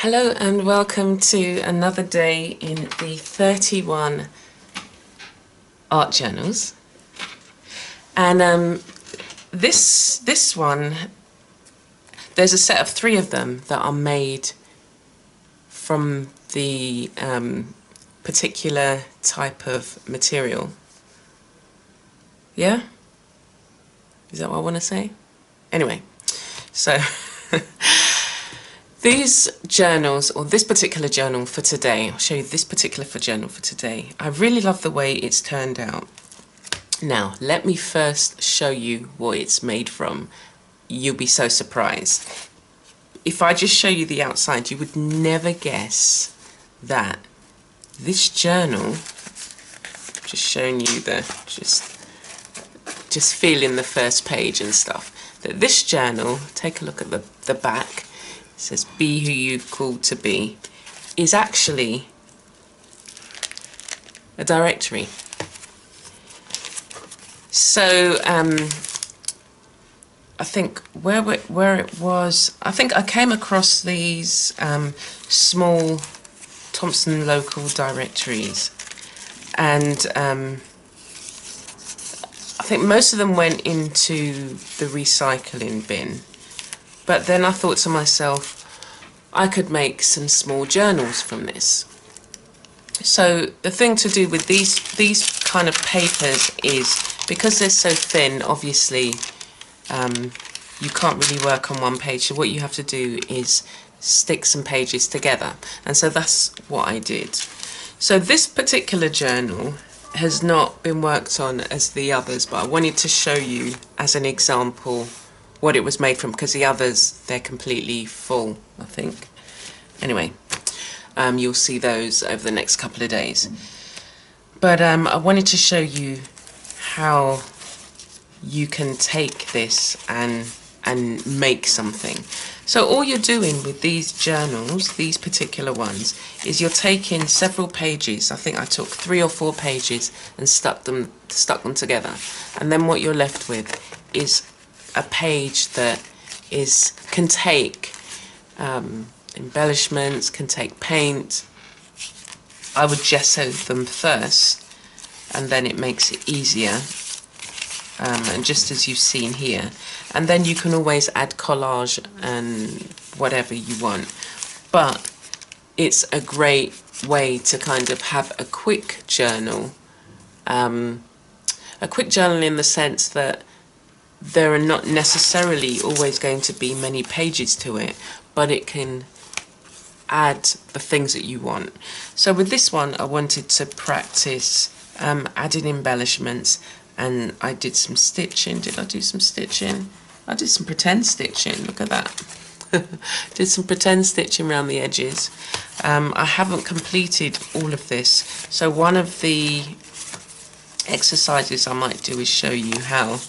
Hello and welcome to another day in the 31 art journals. And this one, there's a set of 3 of them that are made from the particular type of material. Yeah? Is that what I want to say? Anyway, so these journals, or this particular journal for today, I'll show you this particular journal for today. I really love the way it's turned out. Now, let me first show you what it's made from. You'll be so surprised. If I just show you the outside, you would never guess that this journal, just showing you the, just feeling the first page and stuff, that this journal, take a look at the back, it says be who you've called to be, is actually a directory. So I think where it was, I think I came across these small Thompson local directories, and I think most of them went into the recycling bin. But then I thought to myself, I could make some small journals from this. So the thing to do with these kind of papers is, because they're so thin, obviously you can't really work on one page. So what you have to do is stick some pages together. And so that's what I did. So this particular journal has not been worked on as the others, but I wanted to show you as an example what it was made from, because the others, they're completely full, I think. Anyway, you'll see those over the next couple of days. But I wanted to show you how you can take this and make something. So all you're doing with these journals, these particular ones, is you're taking several pages. I think I took 3 or 4 pages and stuck them together. And then what you're left with is a page that can take embellishments, can take paint. I would gesso them first, and then it makes it easier. And just as you've seen here, and then you can always add collage and whatever you want. But it's a great way to kind of have a quick journal. A quick journal in the sense that there are not necessarily always going to be many pages to it, but it can add the things that you want. So with this one, I wanted to practice adding embellishments, and I did some stitching. Did I do some stitching? I did some pretend stitching, look at that. Did some pretend stitching around the edges. I haven't completed all of this, so one of the exercises I might do is show you how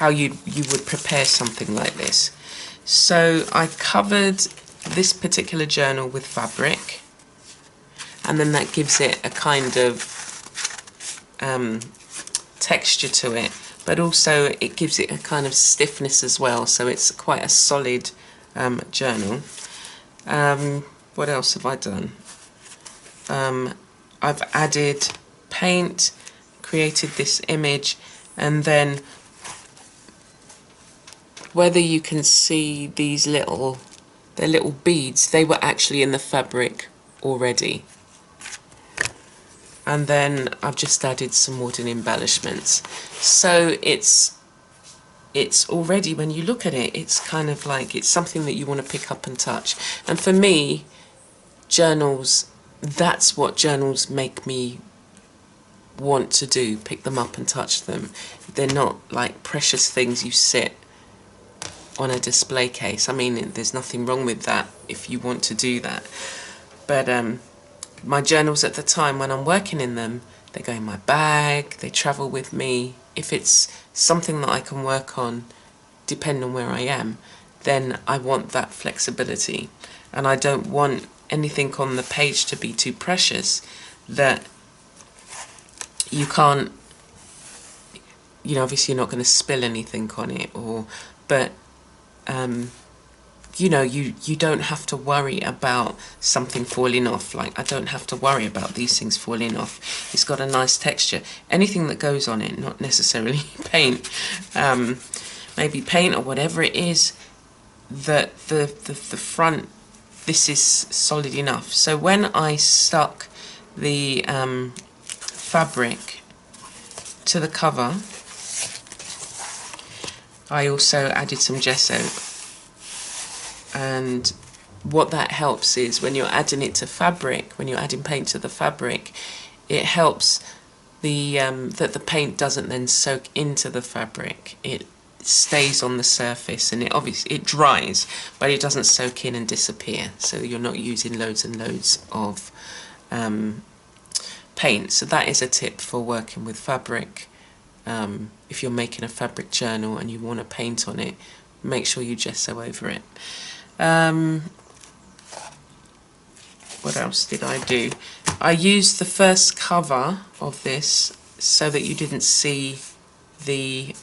you would prepare something like this. So I covered this particular journal with fabric, and then that gives it a kind of texture to it, but also it gives it a kind of stiffness as well, so it's quite a solid journal. What else have I done? I've added paint, created this image, and then whether you can see these little beads, they were actually in the fabric already. And then I've just added some wooden embellishments. So it's already, when you look at it, it's kind of like it's something that you want to pick up and touch. And for me, journals, that's what journals make me want to do, pick them up and touch them. They're not like precious things you sit on a display case. I mean, there's nothing wrong with that if you want to do that. But my journals at the time when I'm working in them, they go in my bag, they travel with me. If it's something that I can work on, depending on where I am, then I want that flexibility. And I don't want anything on the page to be too precious that you can't, you know, obviously you're not going to spill anything on it, but you know, you don't have to worry about something falling off. Like, I don't have to worry about these things falling off. It's got a nice texture. Anything that goes on it, not necessarily paint, maybe paint or whatever it is, that the front, this is solid enough. So when I stuck the fabric to the cover, I also added some gesso. And what that helps is when you're adding it to fabric, when you're adding paint to the fabric, it helps the that the paint doesn't then soak into the fabric. It stays on the surface, and it dries, but it doesn't soak in and disappear. So you're not using loads and loads of paint. So that is a tip for working with fabric. If you're making a fabric journal and you want to paint on it, make sure you gesso over it. What else did I do? I used the first cover of this so that you didn't see the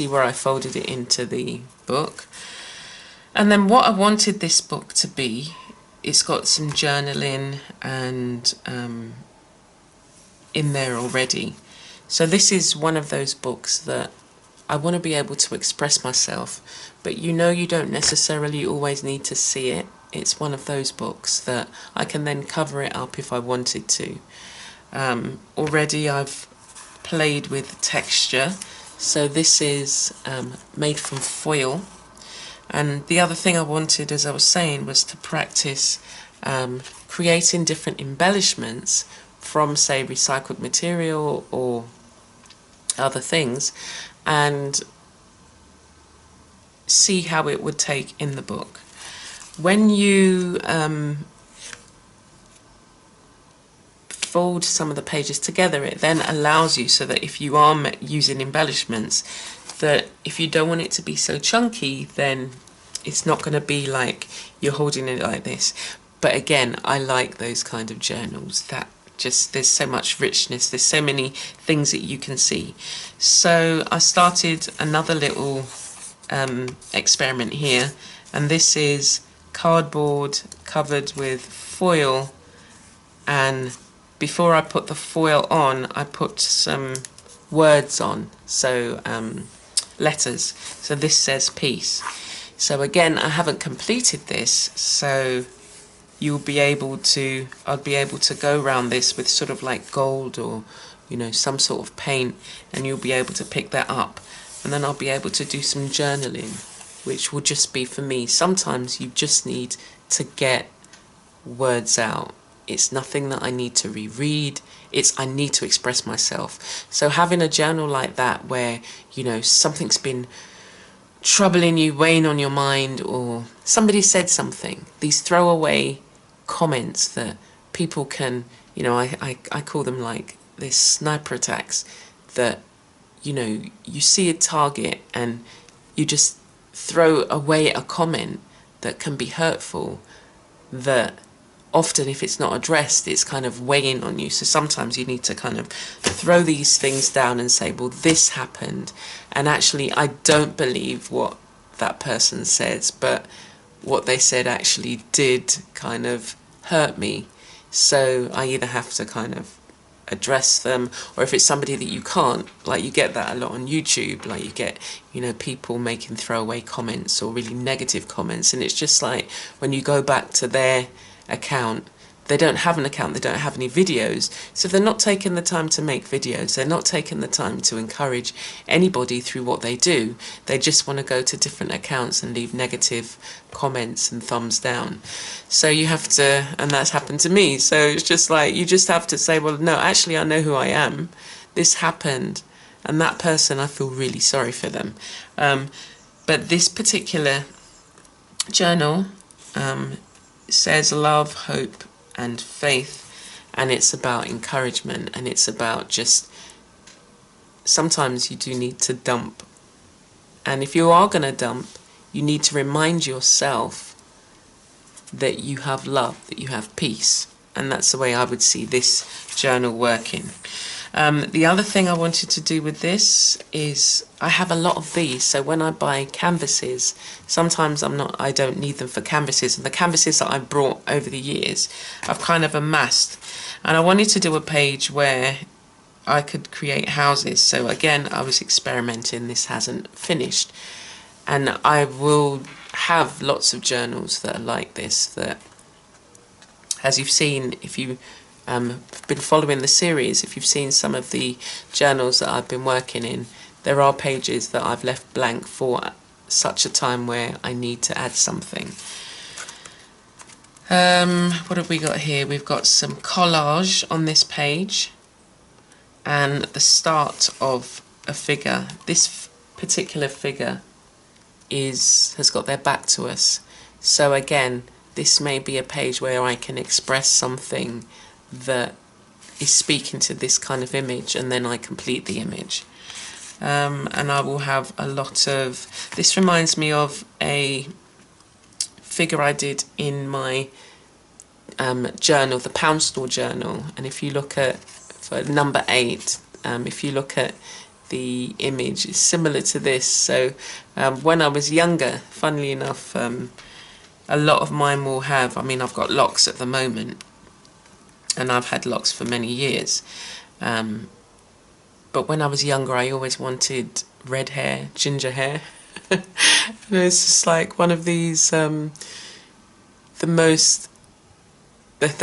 where I folded it into the book. And then what I wanted this book to be, it's got some journaling and in there already. So this is one of those books that I want to be able to express myself, but you know, you don't necessarily always need to see it. It's one of those books that I can then cover it up if I wanted to. Already I've played with texture. So this is made from foil. And the other thing I wanted, as I was saying, was to practice creating different embellishments from, say, recycled material or other things, and see how it would take in the book. When you fold some of the pages together, it then allows you, so that if you are using embellishments, that if you don't want it to be so chunky, then it's not going to be like you're holding it like this. But again, I like those kind of journals that just, there's so much richness, there's so many things that you can see. So I started another little experiment here, and this is cardboard covered with foil, and before I put the foil on, I put some words on, so letters. So this says peace. So again, I haven't completed this, so I'll be able to go around this with sort of like gold or, you know, some sort of paint, and you'll be able to pick that up, and then I'll be able to do some journaling, which will just be for me. Sometimes you just need to get words out. It's nothing that I need to reread. It's I need to express myself. So having a journal like that, where, you know, something's been troubling you, weighing on your mind, or somebody said something, these throwaway comments that people can, you know, I call them like this sniper attacks, that, you know, you see a target and you just throw away a comment that can be hurtful, that often if it's not addressed, it's kind of weighing on you. So sometimes you need to kind of throw these things down and say, well, this happened, and actually I don't believe what that person says, but what they said actually did kind of hurt me. So I either have to kind of address them, or if it's somebody that you can't, like you get that a lot on YouTube, like you get, you know, people making throwaway comments or really negative comments, and it's just like when you go back to their account, they don't have an account, they don't have any videos, so they're not taking the time to make videos, they're not taking the time to encourage anybody through what they do. They just want to go to different accounts and leave negative comments and thumbs down. So you have to, and that's happened to me, so it's just like you just have to say, well, no, actually I know who I am, this happened, and that person, I feel really sorry for them. But this particular journal says love, hope and faith, and it's about encouragement, and it's about just, sometimes you do need to dump, and if you are going to dump, you need to remind yourself that you have love, that you have peace, and that's the way I would see this journal working. The other thing I wanted to do with this is I have a lot of these, so when I buy canvases, sometimes I don't need them for canvases, and the canvases that I've brought over the years I've kind of amassed, and I wanted to do a page where I could create houses. So again, I was experimenting, this hasn't finished, and I will have lots of journals that are like this, that, as you've seen, if you been following the series, if you've seen some of the journals that I've been working in, there are pages that I've left blank for such a time where I need to add something. What have we got here? We've got some collage on this page and the start of a figure. This particular figure has got their back to us, so again, this may be a page where I can express something that is speaking to this kind of image, and then I complete the image. And I will have a lot of, this reminds me of a figure I did in my journal, the Pound Store journal, and if you look at, for number 8, if you look at the image, it's similar to this. So when I was younger, funnily enough, a lot of mine will have, I mean, I've got locks at the moment, and I've had locks for many years. But when I was younger, I always wanted red hair, ginger hair. And it's just like one of these, the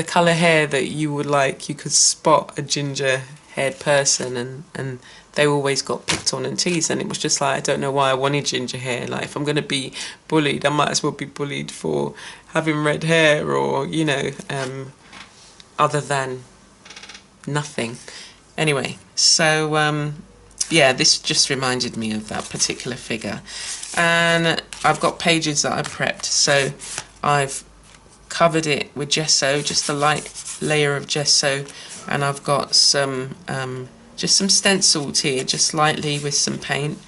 colour hair that you would like, you could spot a ginger haired person, and they always got picked on and teased, and it was just like, I don't know why I wanted ginger hair. Like, if I'm going to be bullied, I might as well be bullied for having red hair, or, you know, other than nothing. Anyway, so yeah, this just reminded me of that particular figure. And I've got pages that I prepped, so I've covered it with gesso, just a light layer of gesso, and I've got some just some stencils here, just lightly with some paint.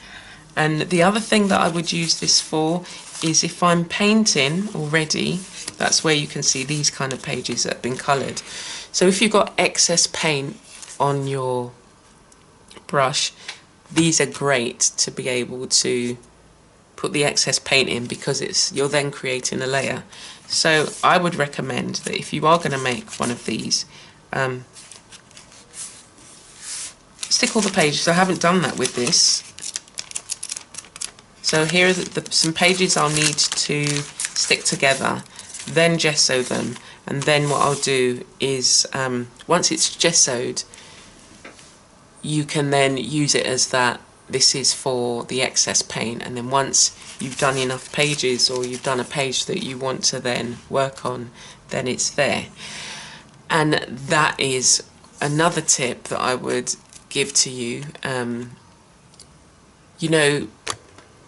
And the other thing that I would use this for is if I'm painting already, that's where you can see these kind of pages that have been coloured. So if you've got excess paint on your brush, these are great to be able to put the excess paint in, because you're then creating a layer. So I would recommend that if you are going to make one of these, stick all the pages. I haven't done that with this. So here are some pages I'll need to stick together, then gesso them, and then what I'll do is, once it's gessoed, you can then use it as that, this is for the excess paint, and then once you've done enough pages, or you've done a page that you want to then work on, then it's there. And that is another tip that I would give to you. You know,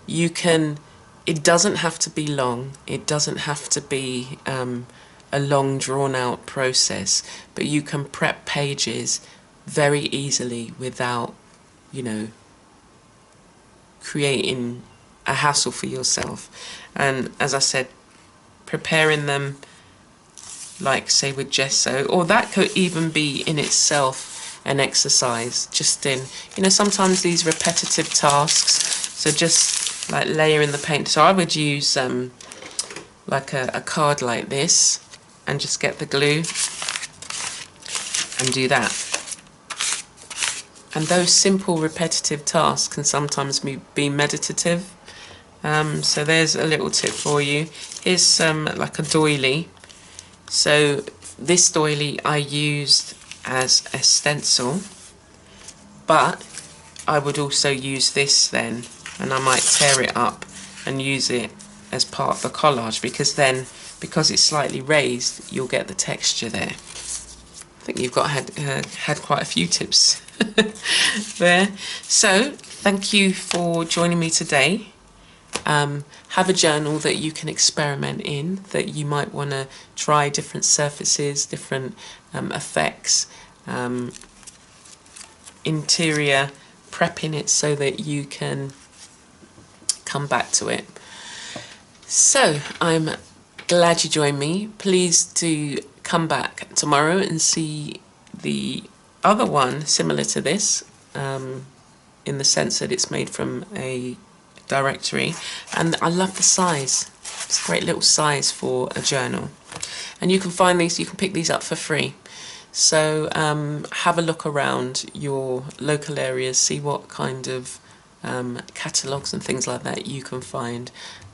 you can, it doesn't have to be long, it doesn't have to be a long drawn out process, but you can prep pages very easily without, you know, creating a hassle for yourself. And as I said, preparing them, like say with gesso, or that could even be in itself an exercise, just in, you know, sometimes these repetitive tasks, so just like layering the paint. So I would use like a card like this, and just get the glue and do that. And those simple repetitive tasks can sometimes be meditative. So there's a little tip for you. Here's some, like a doily. So this doily I used as a stencil, but I would also use this then, and I might tear it up and use it as part of the collage, because then, because it's slightly raised, you'll get the texture there. I think you've had quite a few tips there. So thank you for joining me today. Have a journal that you can experiment in, that you might want to try different surfaces, different effects, interior, prepping it so that you can come back to it. So I'm glad you joined me. Please do come back tomorrow and see the other one similar to this, in the sense that it's made from a directory, and I love the size. It's a great little size for a journal, and you can find these, you can pick these up for free. So have a look around your local areas, see what kind of catalogues and things like that you can find,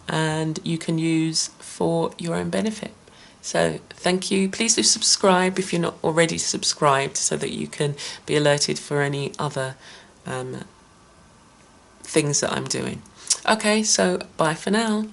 and you can use for your own benefit. So thank you. Please do subscribe if you're not already subscribed, so that you can be alerted for any other things that I'm doing. Okay, so bye for now.